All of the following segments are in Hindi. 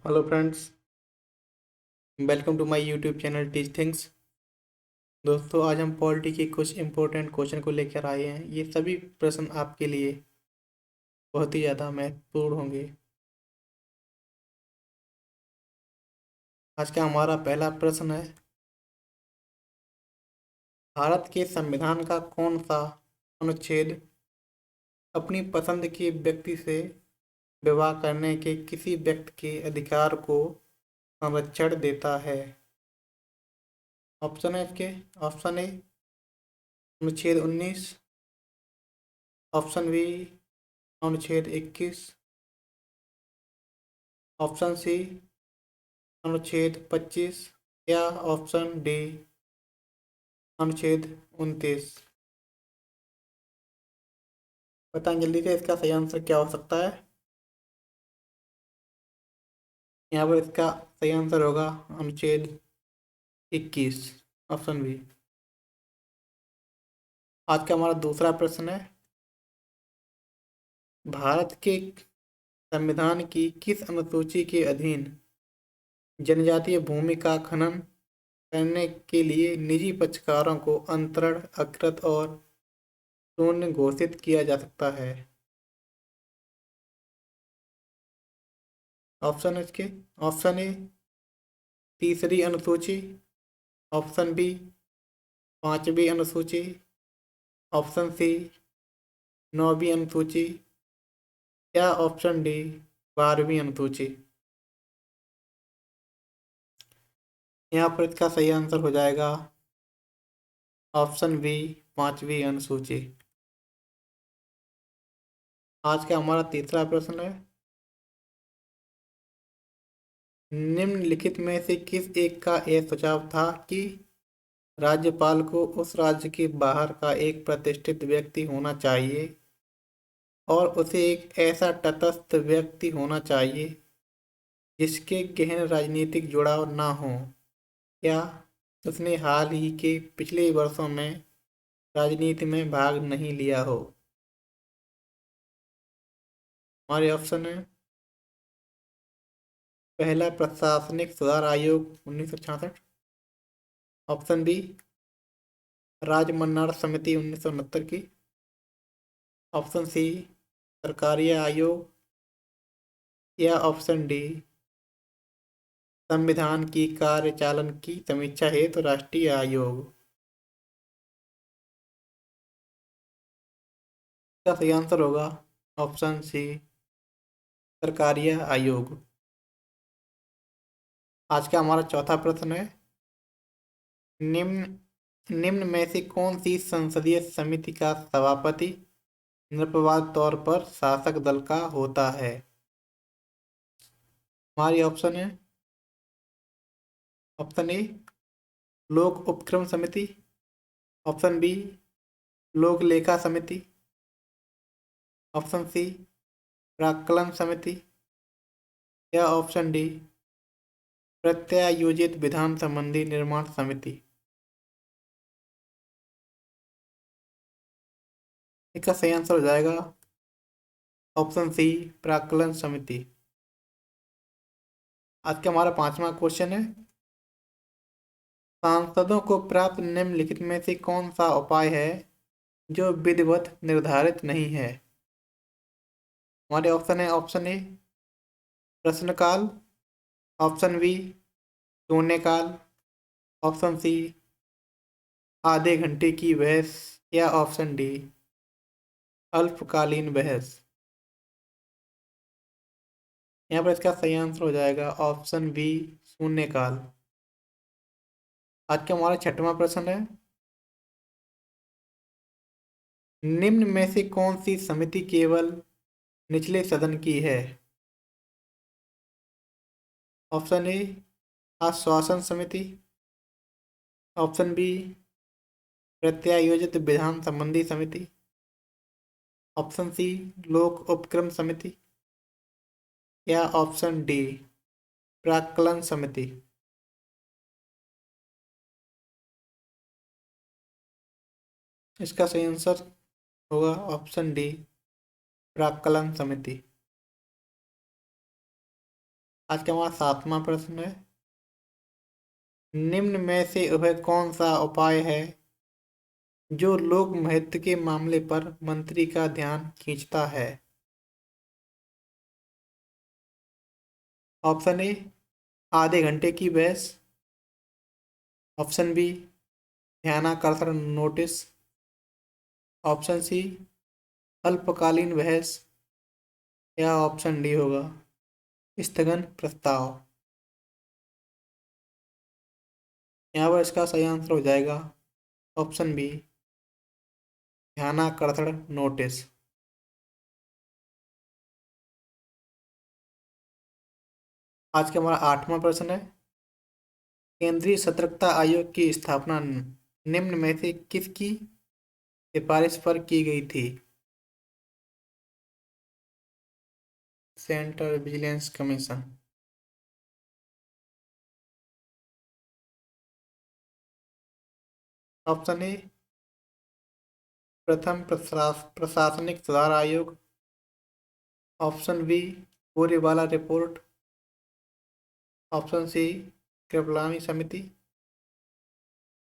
Hello friends, welcome to my YouTube channel teach things. दोस्तों, आज हम पॉलिटी के कुछ इंपॉर्टेंट क्वेश्चन को लेकर आए हैं। ये सभी प्रश्न आपके लिए बहुत ही ज़्यादा महत्वपूर्ण होंगे। आज का हमारा पहला प्रश्न है, भारत के संविधान का कौन सा अनुच्छेद अपनी पसंद के व्यक्ति से विवाह करने के किसी व्यक्ति के अधिकार को संरक्षण देता है? ऑप्शन है इसके। ऑप्शन ए अनुच्छेद 19, ऑप्शन बी अनुच्छेद 21, ऑप्शन सी अनुच्छेद 25 या ऑप्शन डी अनुच्छेद 29। बताएं जल्दी से इसका सही आंसर क्या हो सकता है। यहाँ पर इसका सही आंसर होगा अनुच्छेद 21, ऑप्शन बी। आज का हमारा दूसरा प्रश्न है, भारत के संविधान की किस अनुसूची के अधीन जनजातीय भूमि का खनन करने के लिए निजी पक्षकारों को अंतरण, अकृत और शून्य घोषित किया जा सकता है? ऑप्शन है इसके। ऑप्शन ए तीसरी अनुसूची, ऑप्शन बी पांचवी अनुसूची, ऑप्शन सी नौवीं अनुसूची या ऑप्शन डी 12वीं अनुसूची। यहाँ पर इसका सही आंसर हो जाएगा ऑप्शन बी 5वीं अनुसूची। आज का हमारा तीसरा प्रश्न है, निम्नलिखित में से किस एक का यह सुझाव था कि राज्यपाल को उस राज्य के बाहर का एक प्रतिष्ठित व्यक्ति होना चाहिए और उसे एक ऐसा तटस्थ व्यक्ति होना चाहिए जिसके गहन राजनीतिक जुड़ाव न हो या उसने हाल ही के पिछले वर्षों में राजनीति में भाग नहीं लिया हो? हमारे ऑप्शन है, पहला प्रशासनिक सुधार आयोग 1966, ऑप्शन बी राजमन्नाड़ समिति 1969 की, ऑप्शन सी सरकारिया आयोग या ऑप्शन डी संविधान की कार्यचालन की समीक्षा हेतु राष्ट्रीय आयोग। इसका सही आंसर होगा ऑप्शन सी सरकारिया आयोग। आज का हमारा चौथा प्रश्न है, निम्न निम्न में से कौन सी संसदीय समिति का सभापति निरपवाद तौर पर शासक दल का होता है? हमारी ऑप्शन है, ऑप्शन ए लोक उपक्रम समिति, ऑप्शन बी लोक लेखा समिति, ऑप्शन सी प्राक्कलन समिति या ऑप्शन डी प्रत्यायोजित विधान संबंधी निर्माण समिति। इसका सही आंसर हो जाएगा ऑप्शन सी प्राक्कलन समिति। आज का हमारा पांचवा क्वेश्चन है, सांसदों को प्राप्त निम्नलिखित में से कौन सा उपाय है जो विधिवत निर्धारित नहीं है? हमारे ऑप्शन है, ऑप्शन ए प्रश्नकाल, ऑप्शन बी शून्यकाल, ऑप्शन सी आधे घंटे की बहस या ऑप्शन डी अल्पकालीन बहस। यहाँ पर इसका सही आंसर हो जाएगा ऑप्शन बी शून्यकाल। आज का हमारा छठवां प्रश्न है, निम्न में से कौन सी समिति केवल निचले सदन की है? ऑप्शन ए आश्वासन समिति, ऑप्शन बी प्रत्यायोजित विधान संबंधी समिति, ऑप्शन सी लोक उपक्रम समिति या ऑप्शन डी प्राक्कलन समिति। इसका सही आंसर होगा ऑप्शन डी प्राक्कलन समिति। आज का हमारा 7वां प्रश्न है, निम्न में से वह कौन सा उपाय है जो लोक महत्व के मामले पर मंत्री का ध्यान खींचता है? ऑप्शन ए, आधे घंटे की बहस। ऑप्शन बी, ध्यानाकर्षण नोटिस। ऑप्शन सी, अल्पकालीन बहस। या ऑप्शन डी होगा स्थगन प्रस्ताव। यहाँ पर इसका सही आंसर हो जाएगा ऑप्शन बी, ध्यानाकर्षण नोटिस। आज का हमारा 8वां प्रश्न है, केंद्रीय सतर्कता आयोग की स्थापना निम्न में से किसकी सिफारिश पर की गई थी? Central vigilance commission. Option A, प्रथम प्रशासनिक सुधार आयोग। ऑप्शन बी, बोरीवाला रिपोर्ट। ऑप्शन सी, कृपलानी समिति।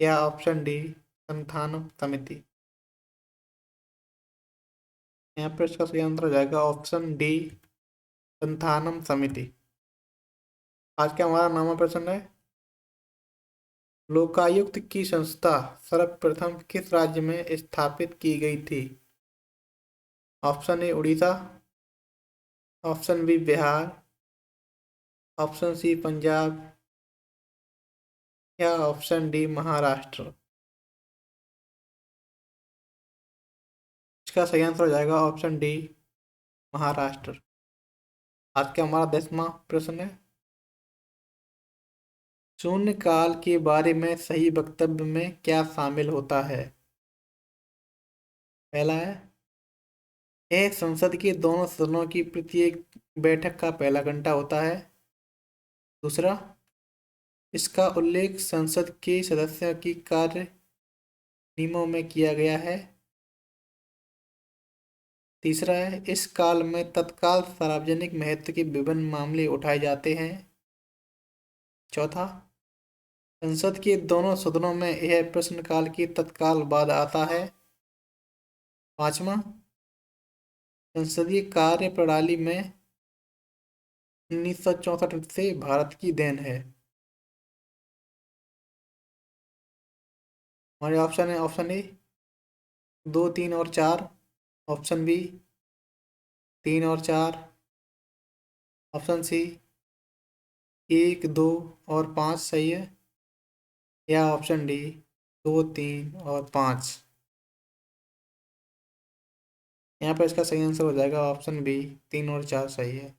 या ऑप्शन डी, संथानम समिति। यहाँ पर इसका सही आंसर हो जाएगा ऑप्शन डी, संथानम समिति। आज का हमारा 9वां प्रश्न है, लोकायुक्त की संस्था सर्वप्रथम किस राज्य में स्थापित की गई थी? Option A, Orissa. Option B, Bihar. Option C, Punjab. या ऑप्शन डी, महाराष्ट्र। इसका सही आंसर हो जाएगा ऑप्शन डी, महाराष्ट्र। आज का हमारा 10वां प्रश्न है, शून्य काल के बारे में सही वक्तव्य में क्या शामिल होता है? पहला है, यह संसद के दोनों सदनों की प्रत्येक बैठक का पहला घंटा होता है। दूसरा, इसका उल्लेख संसद के सदस्यों की कार्य नियमों में किया गया है। तीसरा है, इस काल में तत्काल सार्वजनिक महत्व के विभिन्न मामले उठाए जाते हैं। चौथा, संसद के दोनों सदनों में यह प्रश्नकाल की तत्काल बाद आता है। पांचवा, संसदीय कार्य प्रणाली में 1964 से भारत की देन है। हमारे ऑप्शन है, ऑप्शन ए 2, 3 और 4। ऑप्शन बी 3 और 4। ऑप्शन सी 1, 2 और 5 सही है। या ऑप्शन डी 2, 3 और 5। यहाँ पर इसका सही आंसर हो जाएगा ऑप्शन बी, 3 और 4 सही है।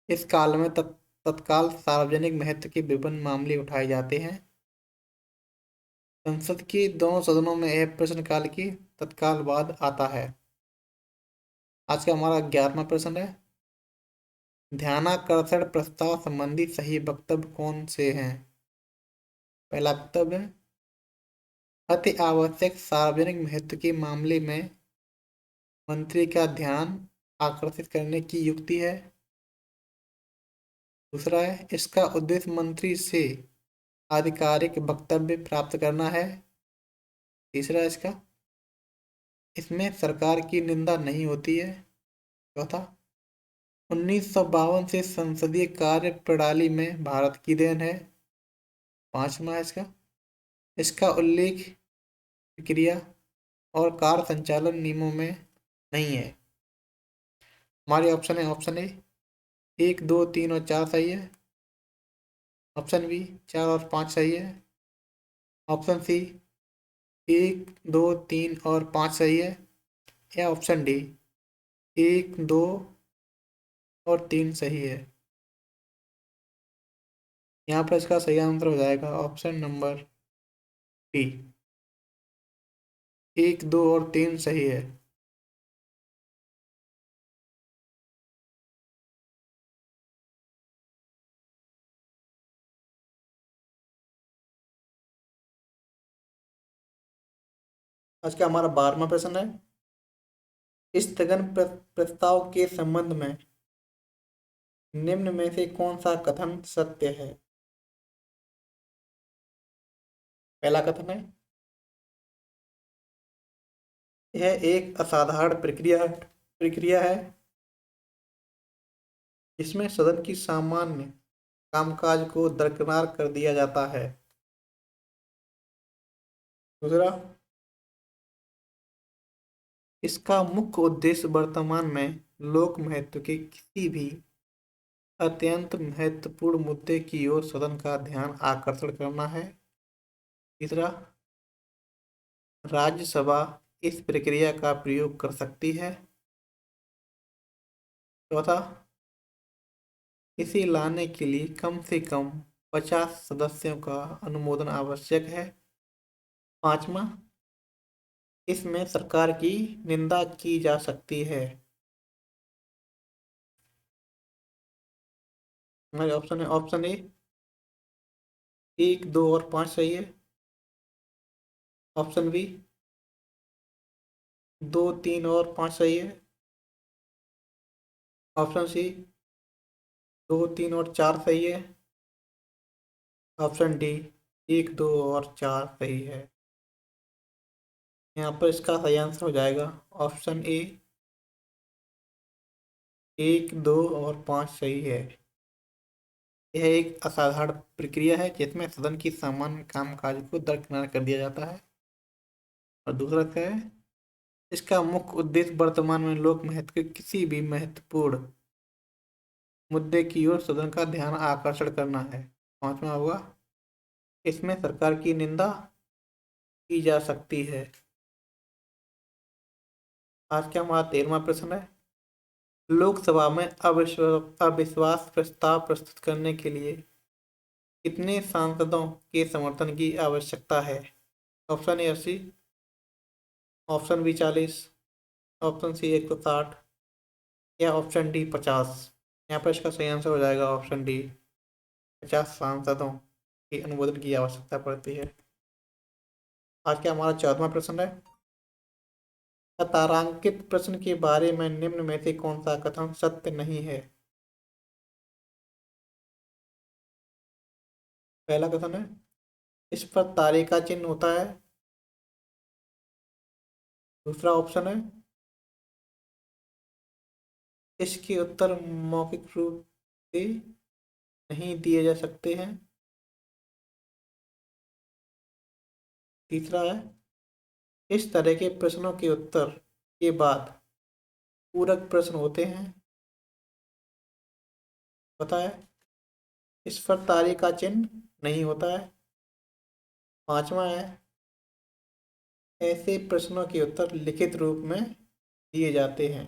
इस काल में तत्काल सार्वजनिक महत्व के विभिन्न मामले उठाए जाते हैं। संसद के दोनों सदनों में यह प्रश्नकाल की तत्काल बाद आता है। आज का हमारा 11वां प्रश्न है, ध्यानाकर्षण प्रस्ताव संबंधी सही वक्तव्य कौन से हैं? पहला वक्तव्य है, अति आवश्यक सार्वजनिक महत्व के मामले में मंत्री का ध्यान आकर्षित करने की युक्ति है। दूसरा है, इसका उद्देश्य मंत्री से आधिकारिक वक्तव्य प्राप्त करना है। तीसरा, इसमें सरकार की निंदा नहीं होती है। चौथा, 1952 से संसदीय कार्य प्रणाली में भारत की देन है। पांचवा है, इसका उल्लेख प्रक्रिया और कार्य संचालन नियमों में नहीं है। हमारे ऑप्शन है, ऑप्शन ए 1, 2, 3 और 4 सही है। ऑप्शन बी 4 और 5 सही है। ऑप्शन सी 1, 2, 3 और 5 सही है। या ऑप्शन डी 1, 2 और 3 सही है। यहाँ पर इसका सही आंसर हो जाएगा ऑप्शन नंबर डी, 1, 2 और 3 सही है। आज का हमारा 12वां प्रश्न है, स्थगन प्रस्ताव के संबंध में निम्न में से कौन सा कथन सत्य है? पहला कथन है, यह एक असाधारण प्रक्रिया है जिसमें सदन की सामान्य कामकाज को दरकिनार कर दिया जाता है। दूसरा, इसका मुख्य उद्देश्य वर्तमान में लोक महत्व के किसी भी अत्यंत महत्वपूर्ण मुद्दे की ओर सदन का ध्यान आकर्षण करना है। तीसरा, राज्यसभा इस प्रक्रिया का प्रयोग कर सकती है। चौथा, इसे लाने के लिए कम से कम 50 सदस्यों का अनुमोदन आवश्यक है। पांचवा, इसमें सरकार की निंदा की जा सकती है। हमारे ऑप्शन है, ऑप्शन ए 1, 2 और 5 सही है। ऑप्शन बी 2, 3 और 5 सही है। ऑप्शन सी 2, 3 और 4 सही है। ऑप्शन डी 1, 2 और 4 सही है। यहाँ पर इसका सही आंसर हो जाएगा ऑप्शन ए 1, 2 और 5 सही है। यह एक असाधारण प्रक्रिया है जिसमें सदन की सामान्य कामकाज को दरकिनार कर दिया जाता है। और दूसरा क्या है, इसका मुख्य उद्देश्य वर्तमान में लोक महत्व के किसी भी महत्वपूर्ण मुद्दे की ओर सदन का ध्यान आकर्षण करना है। पांचवा होगा, इसमें सरकार की निंदा की जा सकती है। आज का हमारा 13वां प्रश्न है, लोकसभा में अविश्वास प्रस्ताव प्रस्तुत करने के लिए कितने सांसदों के समर्थन की आवश्यकता है? Option A 80, option B 40, option C 160 या ऑप्शन डी 50। यहाँ पर इसका सही आंसर हो जाएगा ऑप्शन डी 50 सांसदों के अनुमोदन की आवश्यकता पड़ती है। आज का हमारा 14वां प्रश्न है, तारांकित प्रश्न के बारे में निम्न में से कौन सा कथन सत्य नहीं है? पहला कथन है, इस पर तारे का चिन्ह होता है। दूसरा ऑप्शन है, इसके उत्तर मौखिक रूप से नहीं दिए जा सकते हैं। तीसरा है, इस तरह के प्रश्नों के उत्तर के बाद पूरक प्रश्न होते हैं। पता है, इस पर तारे का चिन्ह नहीं होता है। पांचवा है, ऐसे प्रश्नों के उत्तर लिखित रूप में दिए जाते हैं।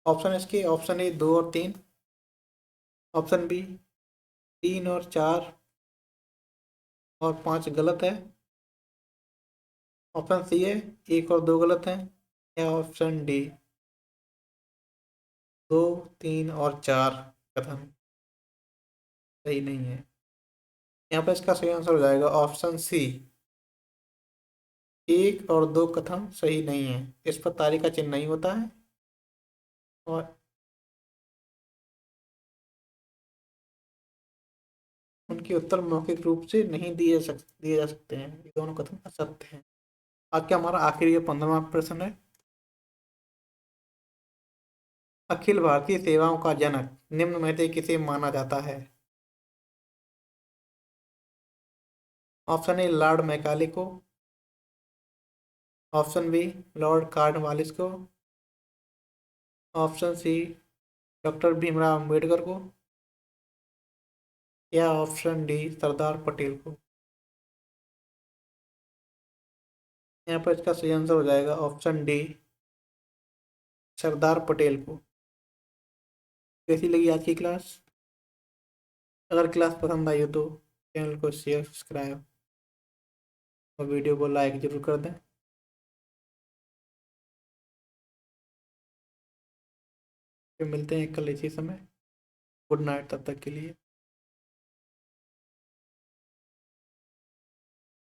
ऑप्शन इसके ऑप्शन ए 2 और 3, ऑप्शन बी 3 और 4 और 5 गलत है। ऑप्शन सी है 1 और 2 गलत है। या ऑप्शन डी 2, 3 और 4 कथन सही नहीं है। यहाँ पर इसका सही आंसर हो जाएगा ऑप्शन सी 1 और 2 कथन सही नहीं है। इस पर तारे का चिन्ह नहीं होता है और उनके उत्तर मौखिक रूप से नहीं दिए जा सकते हैं। ये दोनों कथन असत्य हैं। आज क्या हमारा आखिरी 15वां प्रश्न है, अखिल भारतीय सेवाओं का जनक निम्न में से किसे माना जाता है? ऑप्शन ए लॉर्ड मैकाले को, ऑप्शन बी लॉर्ड कॉर्नवालिस को, option C doctor Bhimrao Ambedkar को या ऑप्शन डी सरदार पटेल को। यहाँ पर इसका सही आंसर हो जाएगा ऑप्शन डी सरदार पटेल को। कैसी लगी आज की क्लास? अगर क्लास पसंद आई हो तो चैनल को शेयर सब्सक्राइब और वीडियो को लाइक जरूर कर दें। फिर मिलते हैं कल इसी समय। गुड नाइट तब तक के लिए।